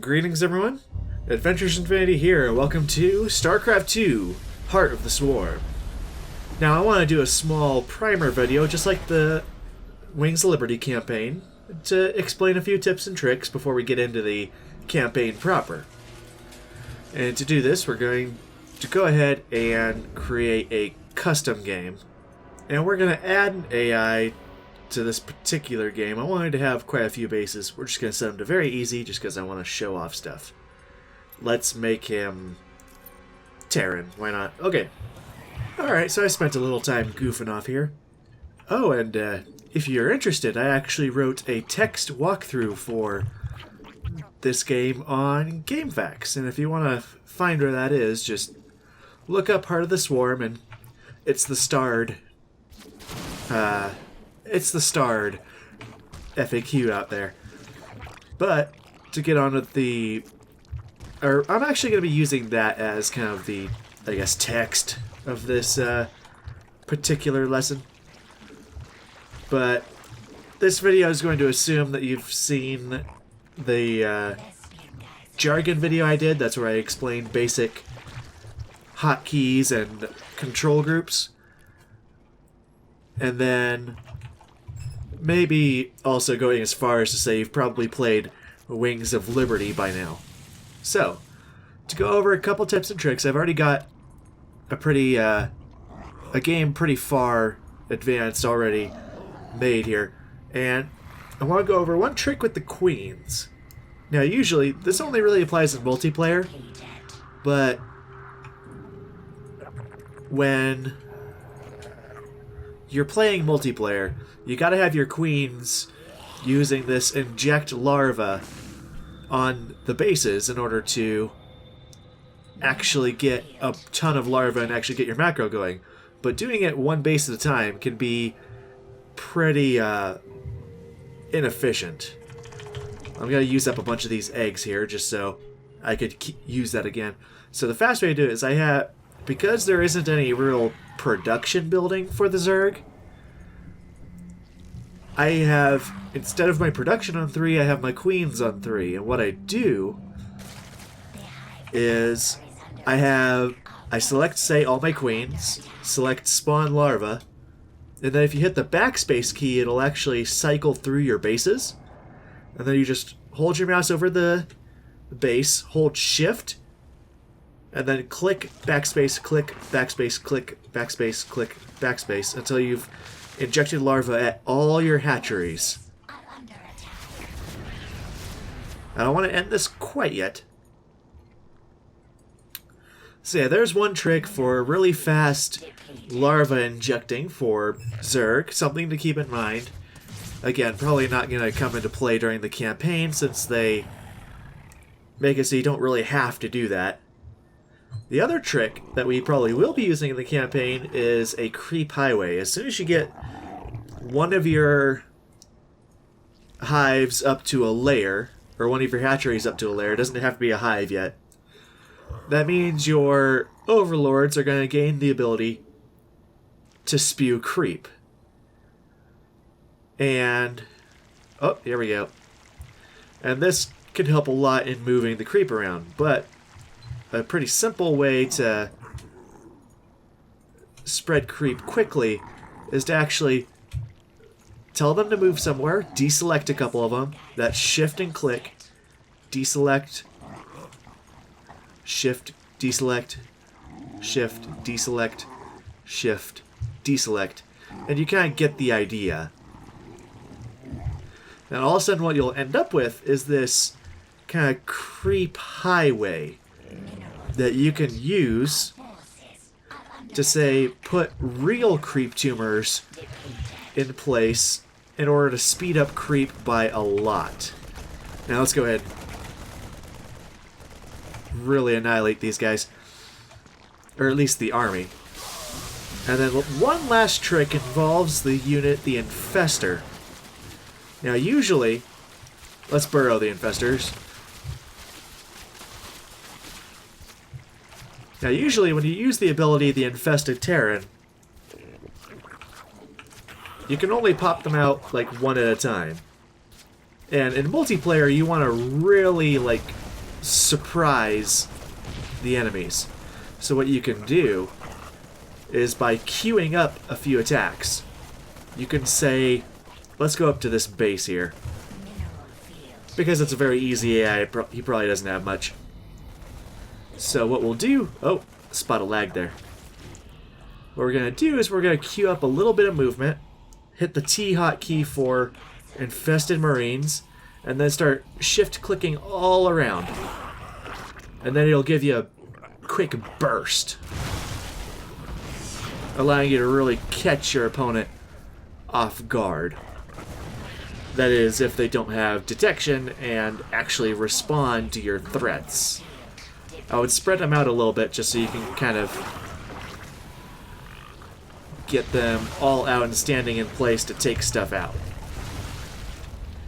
Greetings everyone, Adventures Infinity here, and welcome to Starcraft 2, Heart of the Swarm. Now I want to do a small primer video, just like the Wings of Liberty campaign, to explain a few tips and tricks before we get into the campaign proper. And to do this, we're going to go ahead and create a custom game. And we're going to add an AI to this particular game. I wanted to have quite a few bases. We're just going to set them to very easy just because I want to show off stuff. Let's make him Terran. Why not? Okay. Alright, so I spent a little time goofing off here. Oh, and if you're interested, I actually wrote a text walkthrough for this game on Gamefaqs. And if you want to find where that is, just look up Heart of the Swarm, and it's the starred FAQ out there. But to get on with I'm actually going to be using that as kind of the, I guess, text of this particular lesson. But this video is going to assume that you've seen the Jargon video I did. That's where I explained basic hotkeys and control groups. And then maybe also going as far as to say you've probably played Wings of Liberty by now. So, to go over a couple tips and tricks, I've already got a game pretty far advanced already made here. And I want to go over one trick with the queens. Now usually, this only really applies in multiplayer, but when you're playing multiplayer, you gotta have your queens using this inject larva on the bases in order to actually get a ton of larvae and actually get your macro going. But doing it one base at a time can be pretty inefficient. I'm gonna use up a bunch of these eggs here just so I could use that again. So the fast way to do it is because there isn't any real production building for the Zerg, I have, instead of my production on 3, I have my queens on 3. And what I do is I select, say, all my queens, select spawn larva, and then if you hit the backspace key, it'll actually cycle through your bases. And then you just hold your mouse over the base, hold shift, and then click backspace, click backspace, click backspace, click backspace until you've injected larvae at all your hatcheries. I don't want to end this quite yet. So yeah, there's one trick for really fast larva injecting for Zerg, something to keep in mind. Again, probably not going to come into play during the campaign since they make it so you don't really have to do that. The other trick that we probably will be using in the campaign is a creep highway. As soon as you get one of your hives up to a layer, or one of your hatcheries up to a layer, it doesn't have to be a hive yet, that means your overlords are going to gain the ability to spew creep. And, oh, here we go. And this can help a lot in moving the creep around, but a pretty simple way to spread creep quickly is to actually tell them to move somewhere, deselect a couple of them, that's shift and click, deselect, shift, deselect, shift, deselect, shift, deselect, and you kind of get the idea. And all of a sudden what you'll end up with is this kind of creep highway that you can use to, say, put real creep tumors in place in order to speed up creep by a lot. Now let's go ahead and really annihilate these guys. Or at least the army. And then one last trick involves the unit, the Infestor. Now usually, let's burrow the Infestors. Now usually when you use the ability the Infested Terran, you can only pop them out like one at a time. And in multiplayer, you want to really, like, surprise the enemies. So what you can do is by queuing up a few attacks, you can say, let's go up to this base here. Because it's a very easy AI, he probably doesn't have much. So what we'll do... Oh, spot a lag there. What we're going to do is we're going to queue up a little bit of movement, hit the T hotkey for infested marines, and then start shift-clicking all around. And then it'll give you a quick burst, allowing you to really catch your opponent off guard. That is, if they don't have detection and actually respond to your threats. I would spread them out a little bit just so you can kind of get them all out and standing in place to take stuff out.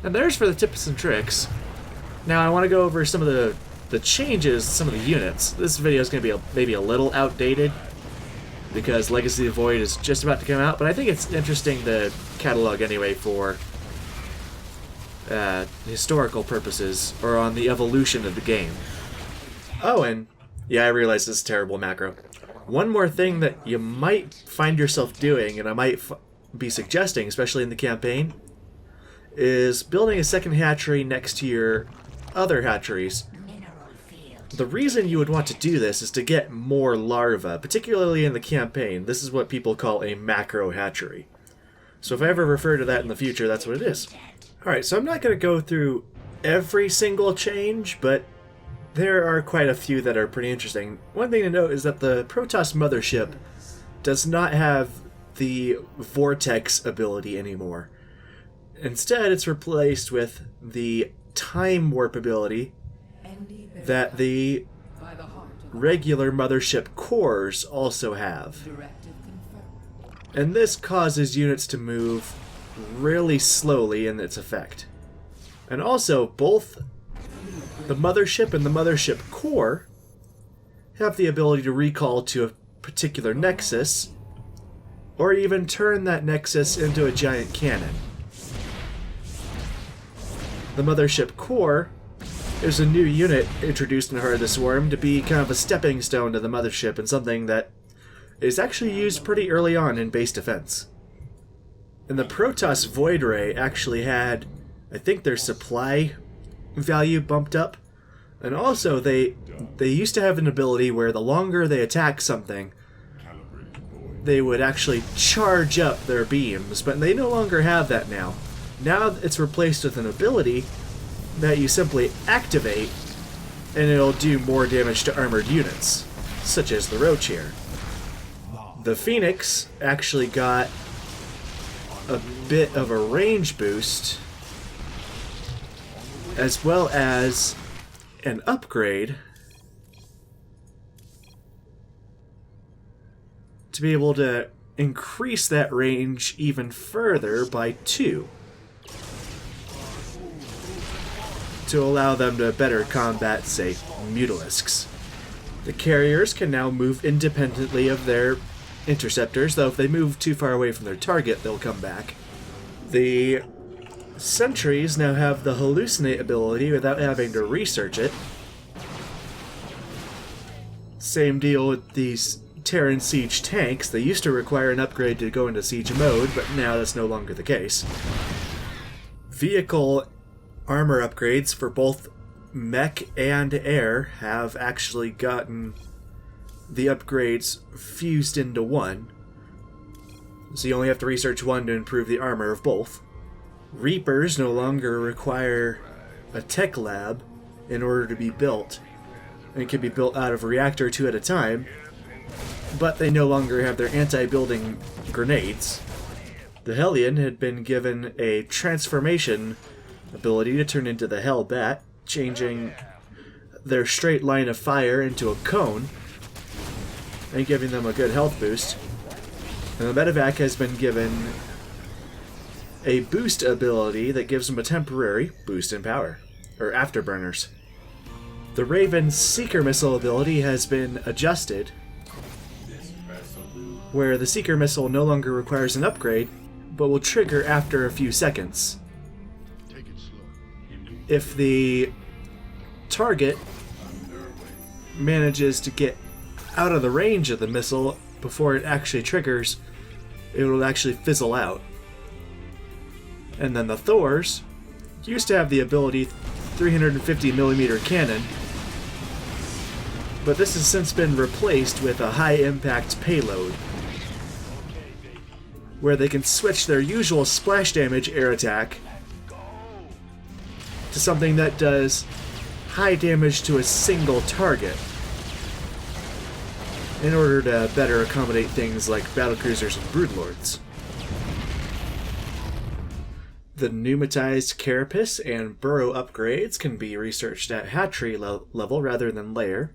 And there's for the tips and tricks. Now I want to go over some of the changes, some of the units. This video is going to be maybe a little outdated because Legacy of the Void is just about to come out, but I think it's interesting to catalog anyway for historical purposes, or on the evolution of the game. Oh, and yeah, I realize this is a terrible macro. One more thing that you might find yourself doing, and I might be suggesting, especially in the campaign, is building a second hatchery next to your other hatcheries. The reason you would want to do this is to get more larvae, particularly in the campaign. This is what people call a macro hatchery. So if I ever refer to that in the future, that's what it is. Alright, so I'm not going to go through every single change, but there are quite a few that are pretty interesting. One thing to note is that the Protoss mothership does not have the vortex ability anymore. Instead, it's replaced with the time warp ability that the regular mothership cores also have. And this causes units to move really slowly in its effect. And also, both the mothership and the mothership core have the ability to recall to a particular nexus, or even turn that nexus into a giant cannon. The mothership core is a new unit introduced in Heart of the Swarm to be kind of a stepping stone to the mothership, and something that is actually used pretty early on in base defense. And the Protoss Void Ray actually had, I think, their supply value bumped up. And also, they used to have an ability where the longer they attack something, they would actually charge up their beams, but they no longer have that now. Now it's replaced with an ability that you simply activate, and it'll do more damage to armored units, such as the Roach here. The Phoenix actually got a bit of a range boost, as well as an upgrade to be able to increase that range even further by 2, to allow them to better combat, say, mutalisks. The carriers can now move independently of their interceptors, though if they move too far away from their target, they'll come back. The sentries now have the hallucinate ability without having to research it. Same deal with these Terran siege tanks. They used to require an upgrade to go into siege mode, but now that's no longer the case. Vehicle armor upgrades for both mech and air have actually gotten the upgrades fused into one, so you only have to research one to improve the armor of both. Reapers no longer require a tech lab in order to be built, and can be built out of a reactor 2 at a time, but they no longer have their anti-building grenades. The Hellion had been given a transformation ability to turn into the Hellbat, changing their straight line of fire into a cone, and giving them a good health boost. And the Medevac has been given a boost ability that gives them a temporary boost in power, or afterburners. The Raven's Seeker Missile ability has been adjusted, where the Seeker Missile no longer requires an upgrade, but will trigger after a few seconds. If the target manages to get out of the range of the missile before it actually triggers, it will actually fizzle out. And then the Thors used to have the ability 350mm cannon, but this has since been replaced with a high-impact payload, where they can switch their usual splash damage air attack to something that does high damage to a single target, in order to better accommodate things like battlecruisers and broodlords. The pneumatized carapace and burrow upgrades can be researched at hatchery level rather than layer.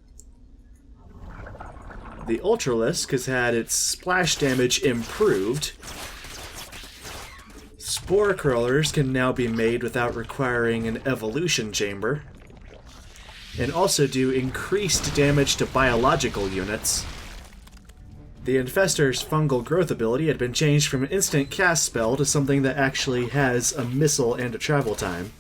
The Ultralisk has had its splash damage improved. Spore crawlers can now be made without requiring an evolution chamber, and also do increased damage to biological units. The Infestor's fungal growth ability had been changed from an instant cast spell to something that actually has a missile and a travel time.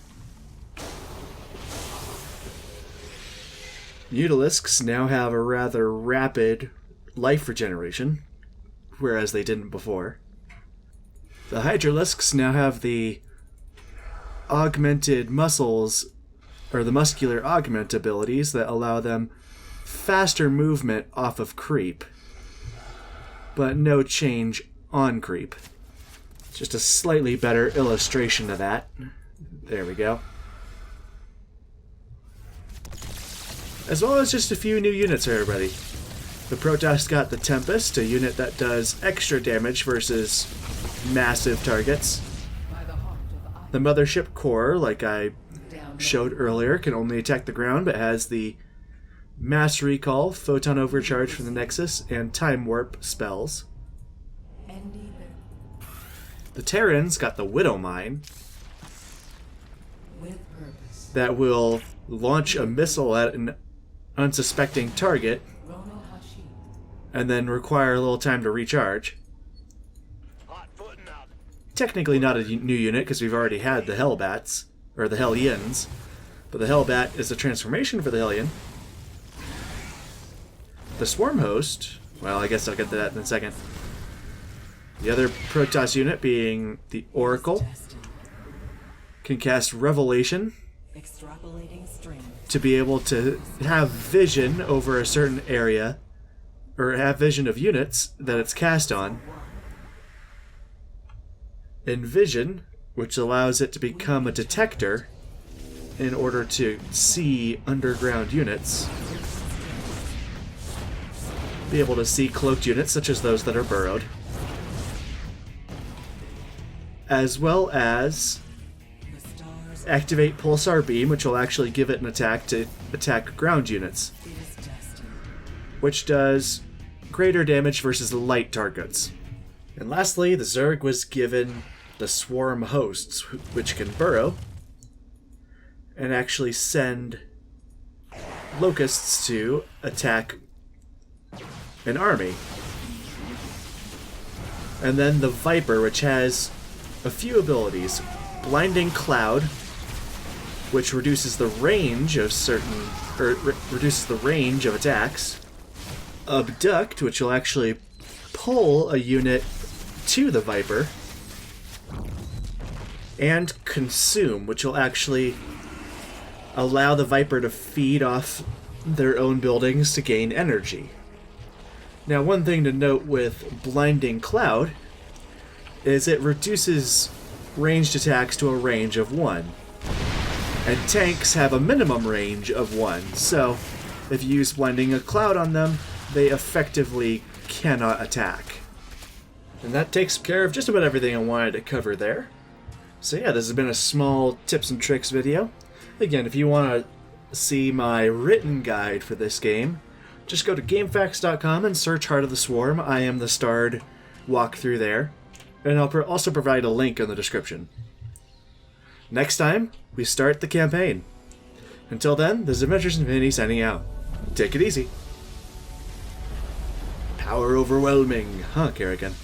Mutalisks now have a rather rapid life regeneration, whereas they didn't before. The Hydralisks now have the augmented muscles, or the muscular augment abilities that allow them faster movement off of creep, but no change on creep. Just a slightly better illustration of that. There we go. As well as just a few new units for everybody. The Protoss got the Tempest, a unit that does extra damage versus massive targets. The Mothership Core, like I showed earlier, can only attack the ground, but has the Mass Recall, Photon Overcharge from the Nexus, and Time Warp spells. The Terrans got the Widow Mine, that will launch a missile at an unsuspecting target, and then require a little time to recharge. Technically not a new unit, because we've already had the Hellbats, or the Hellions, but the Hellbat is a transformation for the Hellion. The Swarm Host, well, I guess I'll get to that in a second. The other Protoss unit, being the Oracle, can cast Revelation to be able to have vision over a certain area, or have vision of units that it's cast on. Envision, which allows it to become a detector in order to see underground units. Be able to see cloaked units, such as those that are burrowed. As well as activate Pulsar Beam, which will actually give it an attack to attack ground units, which does greater damage versus the light targets. And lastly, the Zerg was given the Swarm Hosts, which can burrow and actually send locusts to attack an army. And then the Viper, which has a few abilities. Blinding Cloud, which reduces the range of certain, or reduces the range of attacks. Abduct, which will actually pull a unit to the Viper. And Consume, which will actually allow the Viper to feed off their own buildings to gain energy. Now, one thing to note with Blinding Cloud is it reduces ranged attacks to a range of 1. And tanks have a minimum range of 1, so if you use Blinding Cloud on them, they effectively cannot attack. And that takes care of just about everything I wanted to cover there. So yeah, this has been a small tips and tricks video. Again, if you want to see my written guide for this game, just go to Gamefaqs.com and search Heart of the Swarm. I am the starred walkthrough there. And I'll also provide a link in the description. Next time, we start the campaign. Until then, this is Adventures in Infinity signing out. Take it easy. Power overwhelming, huh, Kerrigan?